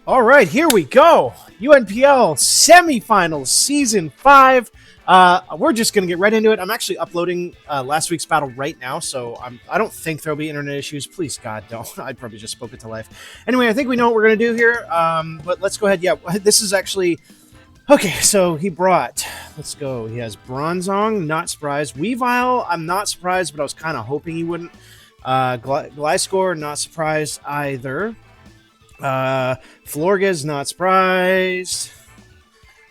All right, here we go. UNPL semifinals, season 5. We're just gonna get right into it. I'm actually uploading last week's battle right now, so I don't think there'll be internet issues. Please, God, don't. I probably just spoke it to life. Anyway, I think we know what we're gonna do here. But let's go ahead. Yeah, this is actually okay. So he brought. Let's go. He has Bronzong. Not surprised. Weavile. I'm not surprised, but I was kind of hoping he wouldn't. Gliscor. Not surprised either. Florges, not surprised.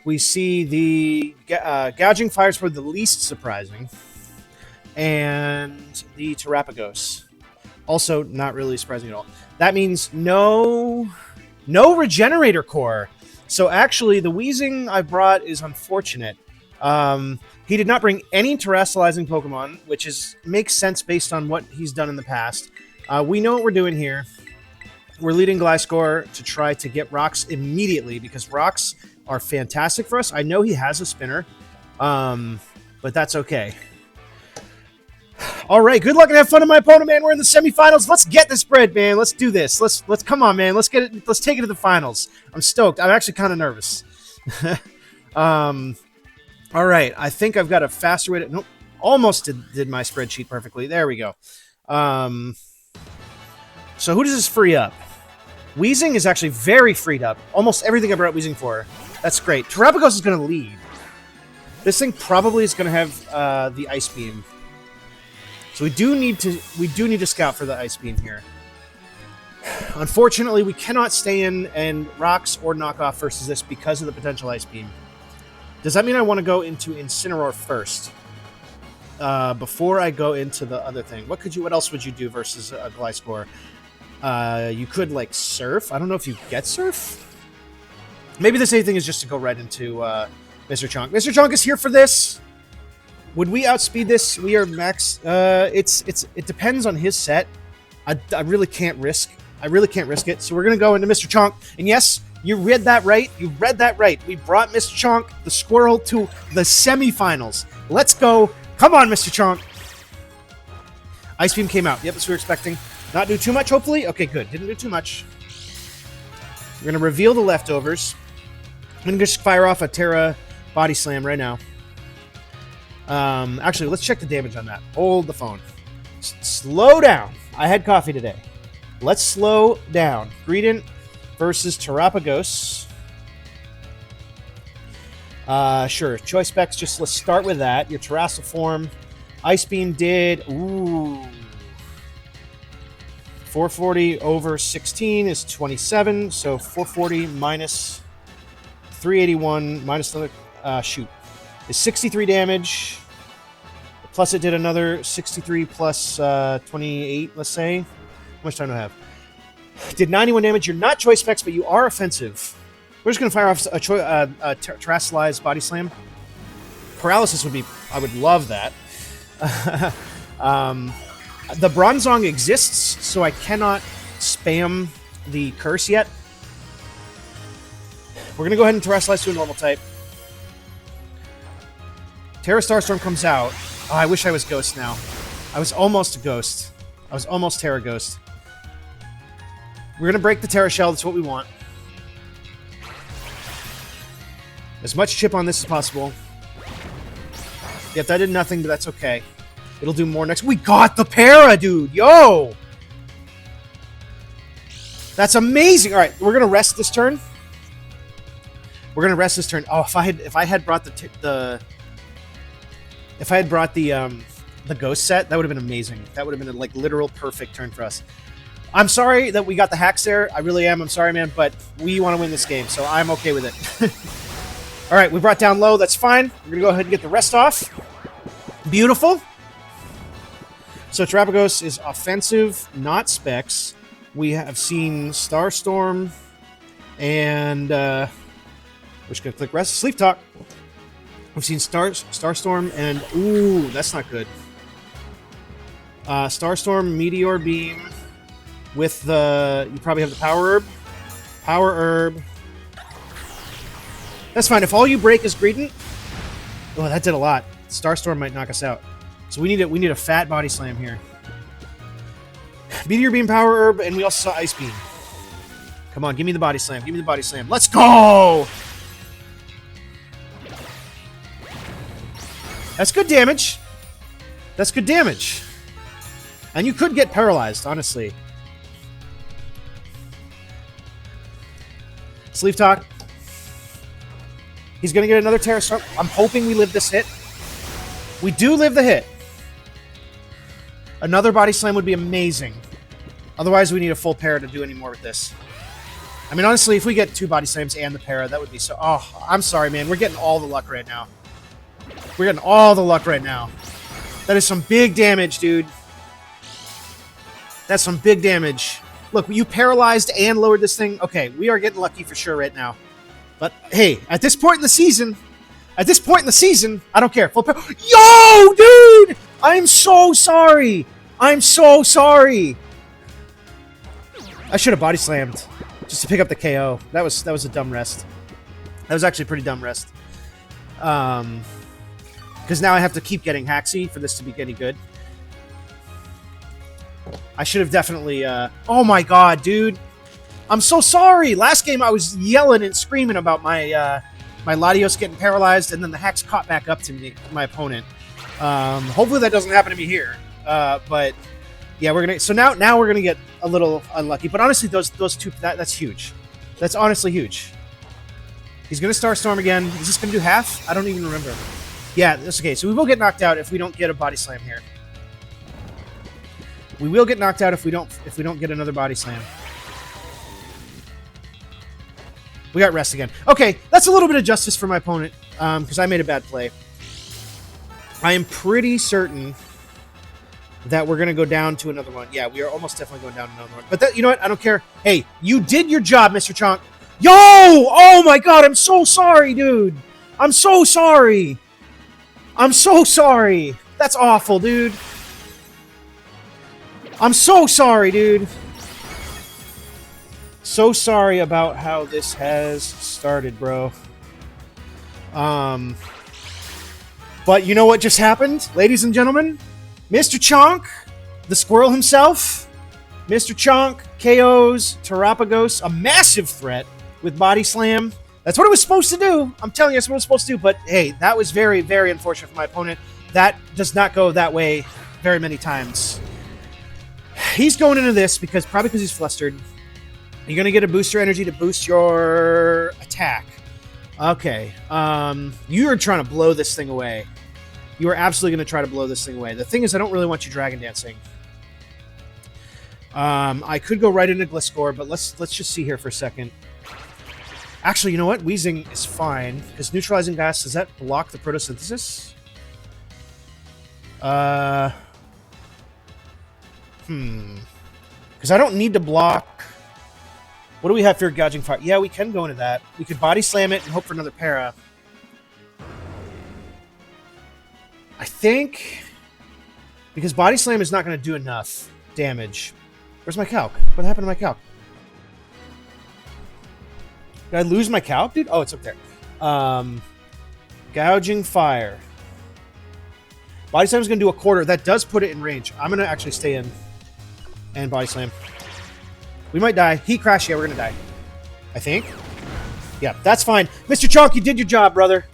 We see the Gouging Fires for the least surprising. And the Terapagos. Also not really surprising at all. That means no Regenerator Core. So actually, the Weezing I brought is unfortunate. He did not bring any terrestrializing Pokemon, which makes sense based on what he's done in the past. We know what we're doing here. We're leading Gliscor to try to get rocks immediately because rocks are fantastic for us. I know he has a spinner, but that's okay. All right, good luck and have fun to my opponent, man. We're in the semifinals. Let's get this bread, man. Let's do this. Let's come on, man. Let's get it. Let's take it to the finals. I'm stoked. I'm actually kind of nervous. All right, I think I've got a faster way to. Nope, almost did my spreadsheet perfectly. There we go. So who does this free up? Weezing is actually very freed up. Almost everything I brought Weezing for. That's great. Terapagos is going to lead. This thing probably is going to have the Ice Beam. So we do need to scout for the Ice Beam here. Unfortunately, we cannot stay in and rocks or knock off versus this because of the potential Ice Beam. Does that mean I want to go into Incineroar first? Before I go into the other thing. What else would you do versus a Gliscor? You could, like, Surf. I don't know if you get Surf. Maybe the safe thing is just to go right into Mr. Chonk. Mr. Chonk is here for this. Would we outspeed this? We are max. It depends on his set. I really can't risk. I really can't risk it. So we're gonna go into Mr. Chonk. And yes, you read that right. You read that right. We brought Mr. Chonk, the squirrel, to the semifinals. Let's go. Come on, Mr. Chonk. Ice Beam came out. Yep, that's what we were expecting. Not do too much, hopefully. Okay, good. Didn't do too much. We're going to reveal the leftovers. I'm going to just fire off a TERA Body Slam right now. Actually, let's check the damage on that. Hold the phone. Slow down. I had coffee today. Let's slow down. Greedent versus Terapagos. Sure. Choice specs, just let's start with that. Your Terrestrial form. Ice Beam did... Ooh. 440 over 16 is 27, so 440 minus 381 minus another is 63 damage. Plus it did another 63 plus 28, let's say. How much time do I have? Did 91 damage. You're not choice specs, but you are offensive. We're just going to fire off a terrestrialized Body Slam. Paralysis would be... I would love that. The Bronzong exists, so I cannot spam the curse yet. We're going to go ahead and terrestrialize to a normal type. Terra Starstorm comes out. Oh, I wish I was Ghost now. I was almost a Ghost. I was almost Terra Ghost. We're going to break the Terra Shell. That's what we want. As much chip on this as possible. Yep, that did nothing, but that's okay. It'll do more next. We got the Para, dude! Yo! That's amazing! Alright, we're gonna rest this turn. We're gonna rest this turn. Oh, if I had brought the Ghost set, that would have been amazing. That would have been a, like, literal perfect turn for us. I'm sorry that we got the hacks there. I really am. I'm sorry, man, but we want to win this game, so I'm okay with it. Alright, we brought down low. That's fine. We're gonna go ahead and get the rest off. Beautiful. So Terapagos is offensive, not specs. We have seen Starstorm, and we're just gonna click rest. Sleep Talk. We've seen Starstorm, and ooh, that's not good. Starstorm, Meteor Beam, with the you probably have the Power Herb. Power Herb. That's fine. If all you break is Greedent, oh, that did a lot. Starstorm might knock us out. So we need a fat Body Slam here. Meteor Beam, Power Herb, and we also saw Ice Beam. Come on, give me the body slam. Give me the body slam. Let's go! That's good damage. That's good damage. And you could get paralyzed, honestly. Sleeve talk. He's going to get another Terra Storm. I'm hoping we live this hit. We do live the hit. Another body slam would be amazing. Otherwise, we need a full para to do any more with this. I mean, honestly, if we get 2 body slams and the para, that would be so... Oh, I'm sorry, man. We're getting all the luck right now. We're getting all the luck right now. That is some big damage, dude. That's some big damage. Look, you paralyzed and lowered this thing. Okay, we are getting lucky for sure right now. But, hey, at this point in the season, I don't care. Yo, dude! I'm so sorry. I'm so sorry. I should have body slammed just to pick up the KO. That was a dumb rest. That was actually a pretty dumb rest. Because now I have to keep getting Haxy for this to be any good. I should have definitely... Oh my god, dude. I'm so sorry. Last game I was yelling and screaming about my my Latios getting paralyzed, and then the Hex caught back up to me, my opponent. Hopefully that doesn't happen to me here. But yeah, we're gonna. So now we're gonna get a little unlucky. But honestly, those two that's huge. That's honestly huge. He's gonna Star Storm again. Is this gonna do half? I don't even remember. Yeah, that's okay. So we will get knocked out if we don't get a body slam here. We will get knocked out if we don't get another body slam. We got rest again. Okay, that's a little bit of justice for my opponent, because I made a bad play. I am pretty certain that we're going to go down to another one. Yeah, we are almost definitely going down to another one. But that, you know what? I don't care. Hey, you did your job, Mr. Chonk. Yo! Oh my god, I'm so sorry, dude. I'm so sorry. I'm so sorry. That's awful, dude. I'm so sorry, dude. So sorry about how this has started, bro. But you know what just happened, ladies and gentlemen? Mr. Chonk, the squirrel himself, Mr. Chonk KOs Terapagos, a massive threat with Body Slam. That's what it was supposed to do. I'm telling you, that's what it was supposed to do. But hey, that was very, very unfortunate for my opponent. That does not go that way very many times. He's going into this probably because he's flustered. You're going to get a booster energy to boost your attack. Okay. You are trying to blow this thing away. You are absolutely going to try to blow this thing away. The thing is, I don't really want you Dragon Dancing. I could go right into Gliscor, but let's just see here for a second. Actually, you know what? Wheezing is fine. Because Neutralizing Gas, does that block the Photosynthesis? Because I don't need to block... What do we have for Gouging Fire? Yeah, we can go into that. We could Body Slam it and hope for another para. I think... Because Body Slam is not going to do enough damage. Where's my calc? What happened to my calc? Did I lose my calc, dude? Oh, it's up there. Gouging Fire. Body Slam is going to do a quarter. That does put it in range. I'm going to actually stay in and Body Slam. We might die. Heat Crash, yeah, we're going to die. I think. Yeah, that's fine. Mr. Chonk, you did your job, brother.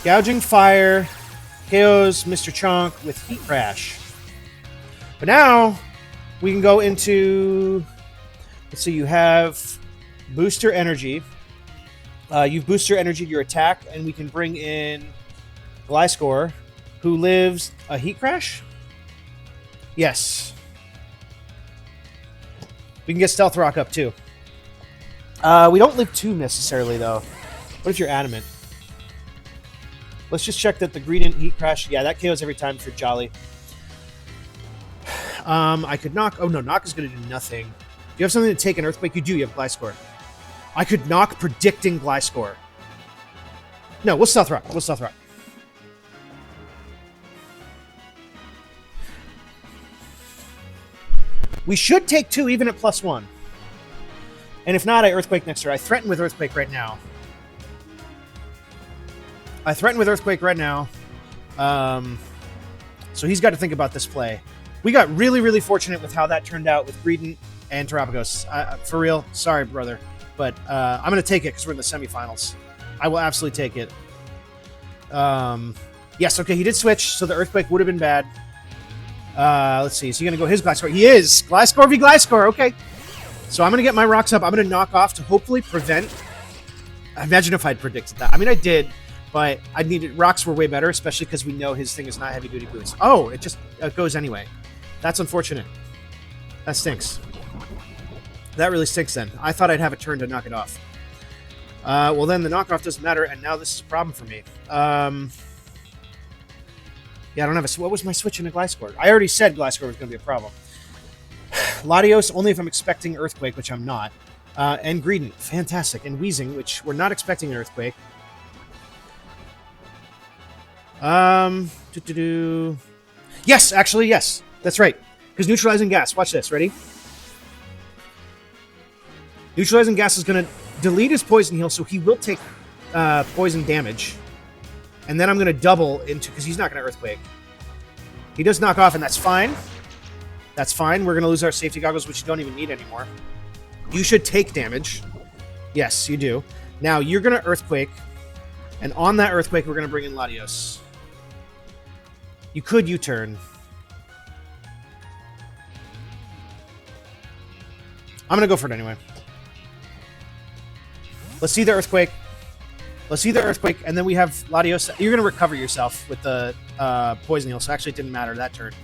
Gouging Fire KOs Mr. Chonk with Heat Crash. But now, we can go into... Let's see, you have Booster Energy. You've Booster Energy to your attack, and we can bring in Gliscor, who lives a Heat Crash? Yes. We can get Stealth Rock up, too. We don't live 2 necessarily, though. What if you're Adamant? Let's just check that the Greedent Heat Crash... Yeah, that KOs every time if you're Jolly. I could knock... Oh, no, knock is going to do nothing. Do you have something to take an Earthquake? You do. You have Gliscor. I could knock Predicting Gliscor. No, we'll Stealth Rock. We'll Stealth Rock. We should take 2 even at +1. And if not, I Earthquake next turn. I threaten with Earthquake right now. So he's got to think about this play. We got really, really fortunate with how that turned out with Greedent and Terapagos. For real, sorry, brother. But I'm going to take it because we're in the semifinals. I will absolutely take it. Yes, okay, he did switch, so the Earthquake would have been bad. Let's see. Is he going to go his Gliscor? He is! Gliscor v Gliscor, okay. So I'm going to get my rocks up. I'm going to knock off to hopefully prevent... Imagine if I'd predicted that. I mean, I did, but I needed... Rocks were way better, especially because we know his thing is not heavy-duty boots. Oh, it just goes anyway. That's unfortunate. That stinks. That really stinks then. I thought I'd have a turn to knock it off. Well, then the knockoff doesn't matter, and now this is a problem for me. Yeah, I don't have a... What was my switch into Gliscor? I already said Gliscor was going to be a problem. Latios, only if I'm expecting Earthquake, which I'm not. And Greedent, fantastic. And Wheezing, which we're not expecting an Earthquake. Yes, actually, yes. That's right. Because Neutralizing Gas. Watch this. Ready? Neutralizing Gas is going to delete his Poison Heal, so he will take poison damage. And then I'm going to double into... Because he's not going to Earthquake. He does knock off, and that's fine. That's fine. We're going to lose our safety goggles, which you don't even need anymore. You should take damage. Yes, you do. Now, you're going to Earthquake. And on that Earthquake, we're going to bring in Latios. You could U-turn. I'm going to go for it anyway. Let's see the Earthquake. Let's see the Earthquake, and then we have Latios. You're going to recover yourself with the Poison Heal, so actually it didn't matter that turn.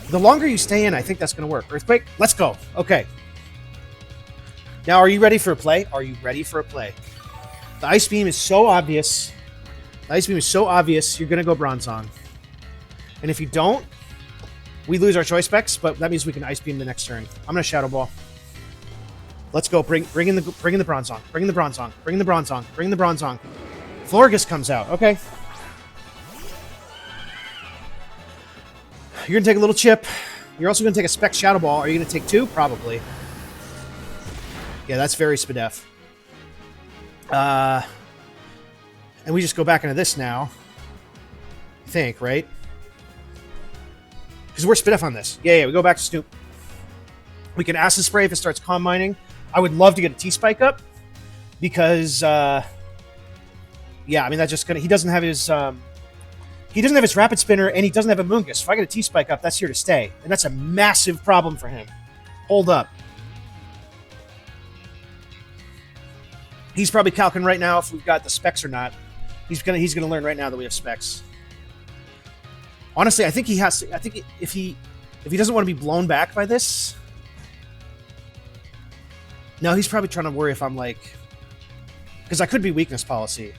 The longer you stay in, I think that's going to work. Earthquake, let's go. Okay. Now, are you ready for a play? Are you ready for a play? The Ice Beam is so obvious. The Ice Beam is so obvious, you're going to go Bronzong. And if you don't, we lose our choice specs, but that means we can Ice Beam the next turn. I'm going to Shadow Ball. Let's go. Bring in the Bronzong. Bring in the Bronzong. Bring in the Bronzong. Bring in the Bronzong. Florges comes out. Okay. You're going to take a little chip. You're also going to take a Spec Shadow Ball. Are you going to take two? Probably. Yeah, that's very Spadef. And we just go back into this now. I think, right? Because we're Spadef on this. Yeah, we go back to Snoop. We can Acid Spray if it starts Calm Mining. I would love to get a T-Spike up. Because, yeah, I mean, that's just going to... He doesn't have his... He doesn't have his Rapid Spinner, and he doesn't have a Moongus. If I get a T-Spike up, that's here to stay. And that's a massive problem for him. Hold up. He's probably calculating right now if we've got the specs or not. He's gonna learn right now that we have specs. Honestly, I think he has to... I think if he doesn't want to be blown back by this... No, he's probably trying to worry if I'm like... Because I could be Weakness Policy.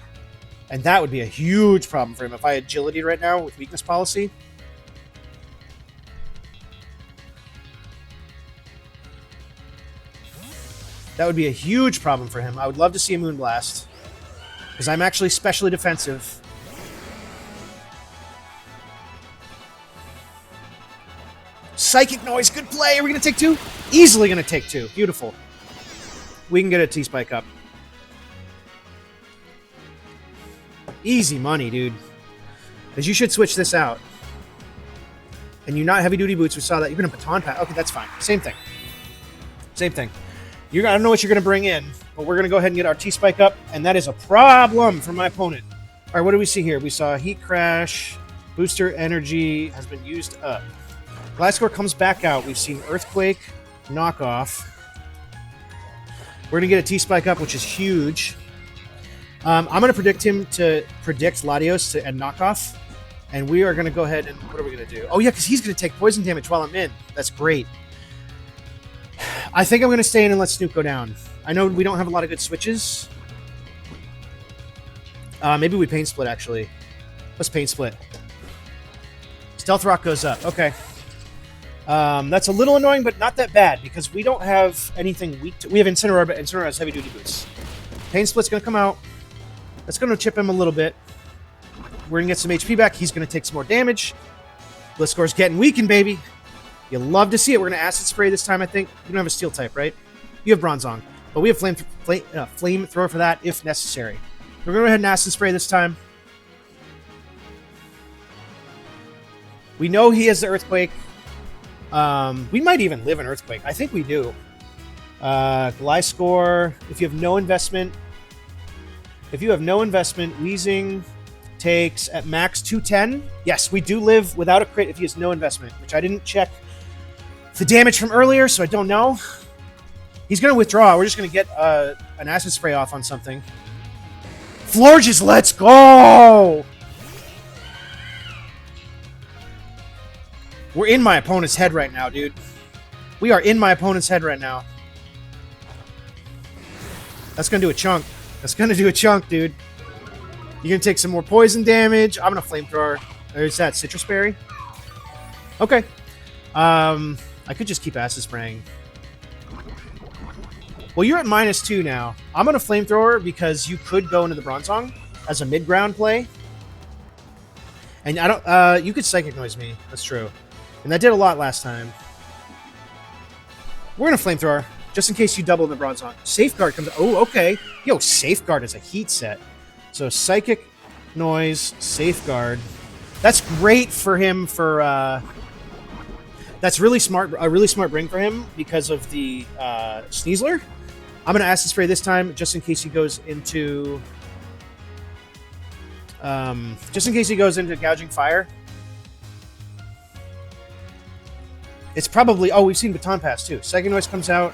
And that would be a huge problem for him if I Agility right now with Weakness Policy. That would be a huge problem for him. I would love to see a Moonblast. Because I'm actually specially defensive. Psychic Noise, good play. Are we going to take two? Easily going to take two. Beautiful. We can get a T-Spike up. Easy money, dude. Because you should switch this out. And you're not heavy-duty boots. We saw that. You're going to Baton Pass. Okay, that's fine. Same thing. Same thing. I don't know what you're going to bring in, but we're going to go ahead and get our T-Spike up, and that is a problem for my opponent. All right, what do we see here? We saw Heat Crash. Booster Energy has been used up. Gliscor comes back out. We've seen Earthquake, Knockoff. We're going to get a T-Spike up, which is huge. I'm going to predict him to predict Latios and Knockoff. And we are going to go ahead and... What are we going to do? Oh, yeah, because he's going to take poison damage while I'm in. That's great. I think I'm going to stay in and let Snoop go down. I know we don't have a lot of good switches. Maybe we Pain Split, actually. Let's Pain Split. Stealth Rock goes up. Okay. That's a little annoying, but not that bad, because we don't have anything weak to... We have Incineroar, but Incineroar has heavy-duty boots. Pain Split's going to come out. That's going to chip him a little bit. We're going to get some HP back. He's going to take some more damage. Gliscor's getting weakened, baby. You love to see it. We're going to Acid Spray this time, I think. You don't have a Steel type, right? You have Bronzong. But we have Flamethrower for that, if necessary. We're going to go ahead and Acid Spray this time. We know he has the Earthquake. We might even live in Earthquake. I think we do. Gliscor, if you have no investment, Wheezing takes at max 210. Yes, we do live without a crit if he has no investment, which I didn't check the damage from earlier, so I don't know. He's going to withdraw. We're just going to get an acid spray off on something. Florges, let's go! We're in my opponent's head right now, dude. We are in my opponent's head right now. That's going to do a chunk. That's going to do a chunk, dude. You're going to take some more poison damage. I'm going to flamethrower. There's that citrus berry. Okay. I could just keep acid spraying. Well, you're at -2 now. I'm going to flamethrower because you could go into the Bronzong as a mid-ground play. And I don't. You could psychic noise me. That's true. And that did a lot last time. We're going to flamethrower just in case you double the Bronzong. Safeguard comes. Oh, okay. Yo, Safeguard is a heat set. So psychic noise, Safeguard. That's great for him for. That's really smart. A really smart bring for him because of the Sneasler. I'm going to acid spray this time just in case he goes into. Gouging Fire. It's probably... Oh, we've seen Baton Pass, too. Second Noise comes out.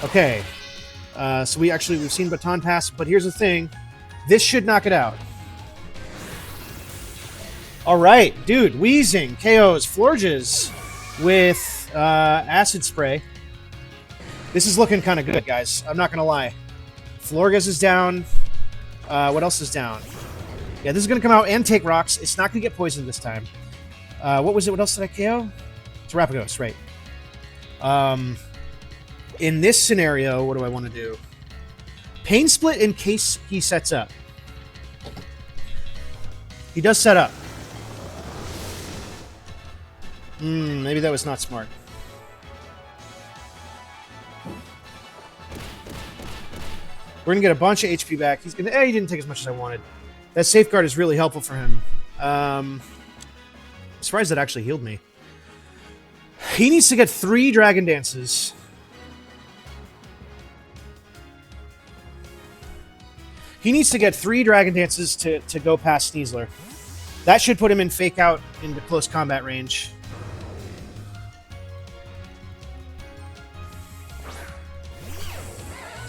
Okay. So we've seen Baton Pass, but here's the thing. This should knock it out. All right, dude. Wheezing KOs Florges with Acid Spray. This is looking kind of good, guys. I'm not going to lie. Florges is down. What else is down? Yeah, this is going to come out and take rocks. It's not going to get poisoned this time. What was it? What else did I KO? It's Rapagos, right. In this scenario, what do I want to do? Pain Split in case he sets up. He does set up. Maybe that was not smart. We're going to get a bunch of HP back. He's going to... he didn't take as much as I wanted. That Safeguard is really helpful for him. I'm surprised that actually healed me. He needs to get 3 Dragon Dances. He needs to get 3 Dragon Dances to go past Sneasler. That should put him in Fake Out into close combat range.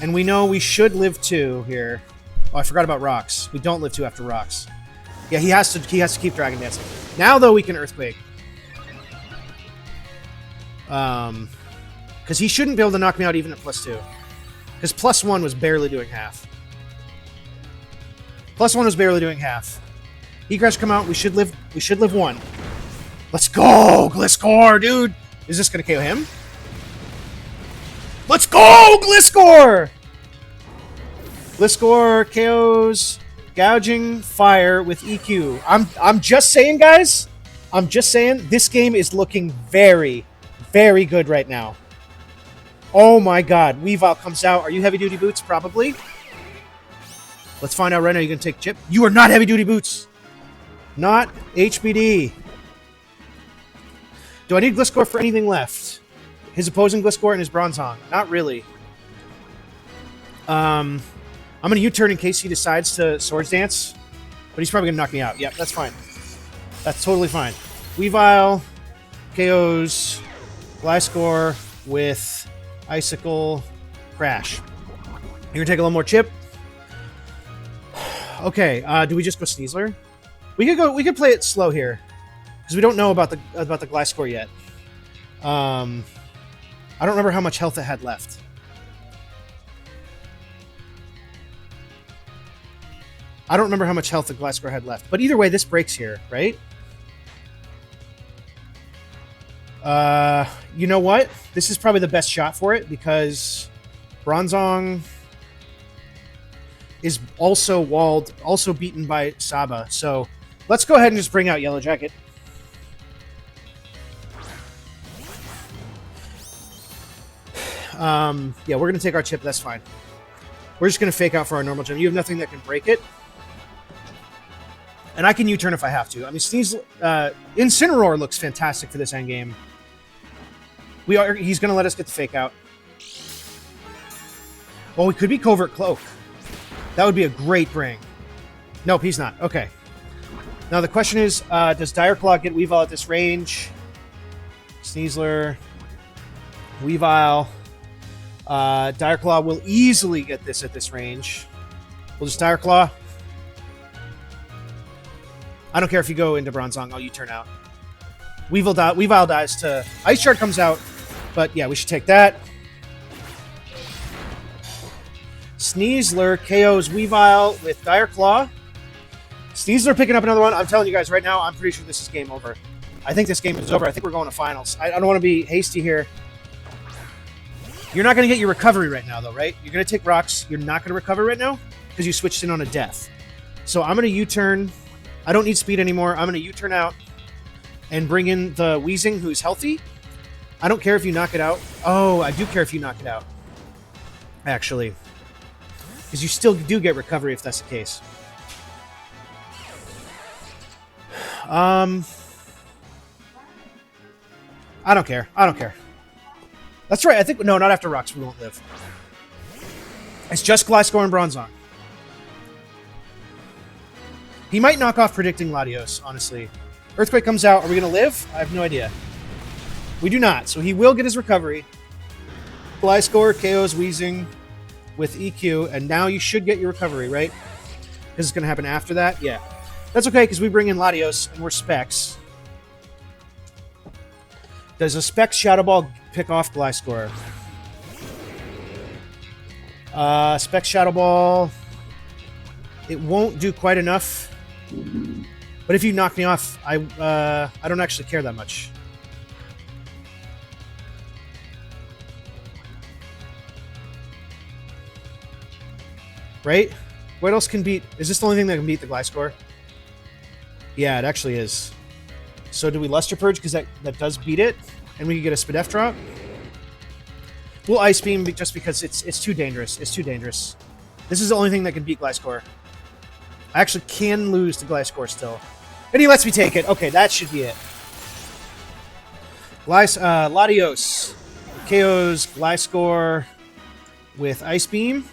And we know we should live 2 here. Oh, I forgot about rocks. We don't live 2 after rocks. Yeah, he has to keep Dragon Dancing. Now, though, we can Earthquake. Because he shouldn't be able to knock me out even at +2. Because +1 was barely doing half. +1 was barely doing half. Egress come out. We should live 1. Let's go, Gliscor, dude. Is this gonna KO him? Let's go, Gliscor! Gliscor KOs Gouging Fire with EQ. I'm just saying, guys. I'm just saying this game is looking very, very good right now. Oh my god. Weavile comes out. Are you Heavy Duty Boots? Probably. Let's find out right now. You can take Chip. You are not Heavy Duty Boots. Not HBD. Do I need Gliscor for anything left? His opposing Gliscor and his Bronzong. Not really. I'm going to U-turn in case he decides to Swords Dance. But he's probably going to knock me out. Yep, that's fine. That's totally fine. Weavile KOs Gliscor with Icicle Crash. You're going to take a little more Chip. Okay, do we just go Sneasler? We could play it slow here. Because we don't know about the Gliscor yet. I don't remember how much health it had left. I don't remember how much health the Gliscor had left. But either way, this breaks here, right? You know what? This is probably the best shot for it because Bronzong is also walled, also beaten by Saba. So let's go ahead and just bring out Yellow Jacket. Yeah, we're going to take our Chip. That's fine. We're just going to Fake Out for our normal gem. You have nothing that can break it. And I can U-turn if I have to. I mean, Incineroar looks fantastic for this endgame. He's going to let us get the fake out. Well, we could be Covert Cloak. That would be a great bring. Nope, he's not. Okay. Now the question is, does Dire Claw get Weavile at this range? Sneasler, Weavile. Dire Claw will easily get this at this range. We'll just Dire Claw. I don't care if you go into Bronzong. I'll U-turn out. Weavile dies to... Ice Shard comes out. But yeah, we should take that. Sneasler KOs Weavile with Dire Claw. Sneasler picking up another one. I'm telling you guys right now, I'm pretty sure this is game over. I think this game is over. I think we're going to finals. I don't want to be hasty here. You're not going to get your recovery right now, though, right? You're going to take rocks. You're not going to recover right now because you switched in on a death. So I'm going to U-turn. I don't need speed anymore. I'm going to U-turn out and bring in the Weezing, who's healthy. I don't care if you knock it out. Oh, I do care if you knock it out, actually. Because you still do get recovery if that's the case. I don't care. I don't care. That's right. I think... No, not after rocks. We won't live. It's just Gliscor and Bronzong. He might knock off Predicting Latios, honestly. Earthquake comes out. Are we going to live? I have no idea. We do not. So he will get his recovery. Gliscor KOs Weezing with EQ. And now you should get your recovery, right? Because it's going to happen after that? Yeah. That's okay, because we bring in Latios, and we're Specs. Does a Specs Shadow Ball pick off Gliscor? Specs Shadow Ball... It won't do quite enough. But if you knock me off, I don't actually care that much. Right? What else can beat... Is this the only thing that can beat the Gliscor? Yeah, it actually is. So do we Luster Purge because that does beat it? And we can get a Spadef drop? We'll Ice Beam just because it's too dangerous. It's too dangerous. This is the only thing that can beat Gliscor. I actually can lose to Gliscor still. And he lets me take it. Okay, that should be it. Latios KOs Gliscor with Ice Beam.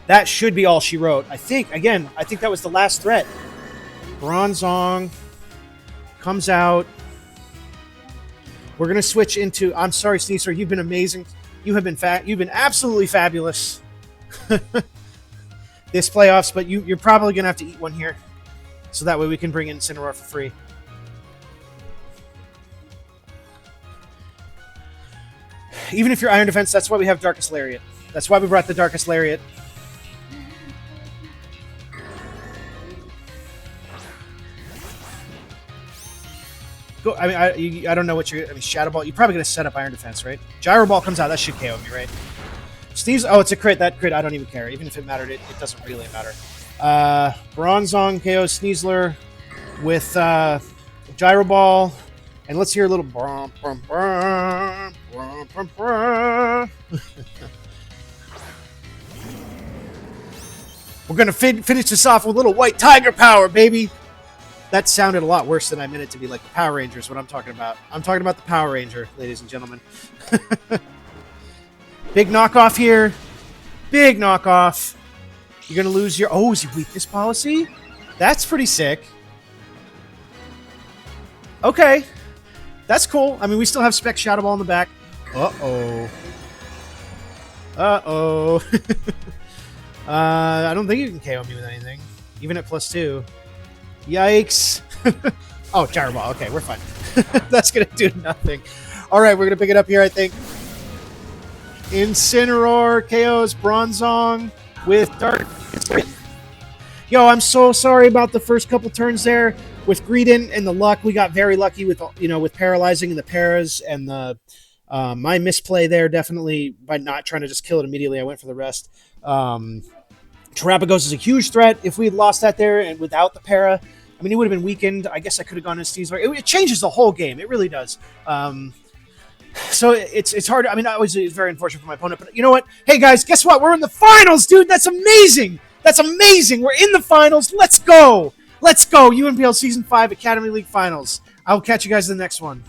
That should be all she wrote. I think, again, I think that was the last threat. Bronzong comes out. We're going to switch into... I'm sorry, Sneasler. You've been amazing. You have been You've been absolutely fabulous this playoffs, but you're probably going to have to eat one here. So that way we can bring in Incineroar for free. Even if you're Iron Defense, that's why we have Darkest Lariat. That's why we brought the Darkest Lariat. Go. I mean, I don't know what you're... I mean, Shadow Ball. You're probably going to set up Iron Defense, right? Gyro Ball comes out. That should KO me, right? Steve's... Oh, it's a crit. That crit, I don't even care. Even if it mattered, it doesn't really matter. Bronzong KOs Sneasler with Gyro Ball. And let's hear a little... We're going to finish this off with a little White Tiger power, baby! That sounded a lot worse than I meant it to be, like the Power Ranger is what I'm talking about. I'm talking about the Power Ranger, ladies and gentlemen. Big knockoff here. Big knockoff. You're going to lose your... Oh, is your weakness policy? That's pretty sick. Okay. That's cool. I mean, we still have Spec Shadow Ball in the back. Uh-oh. Uh-oh. I don't think you can KO me with anything. Even at +2. Yikes. Oh, Gyro Ball. Okay, we're fine. That's going to do nothing. All right, we're going to pick it up here, I think. Incineroar KOs Bronzong with Dark. Yo, I'm so sorry about the first couple turns there with Greedent and the luck. We got very lucky with, with paralyzing and the paras and the my misplay there definitely by not trying to just kill it immediately. I went for the rest. Terrapagos is a huge threat. If we had lost that there and without the para, I mean, he would have been weakened. I guess I could have gone in Sneasler. It changes the whole game. It really does. So it's hard. I mean, that was very unfortunate for my opponent. But you know what? Hey, guys, guess what? We're in the finals, dude. That's amazing. That's amazing. We're in the finals. Let's go. Let's go. UNPL Season 5 Academy League Finals. I will catch you guys in the next one.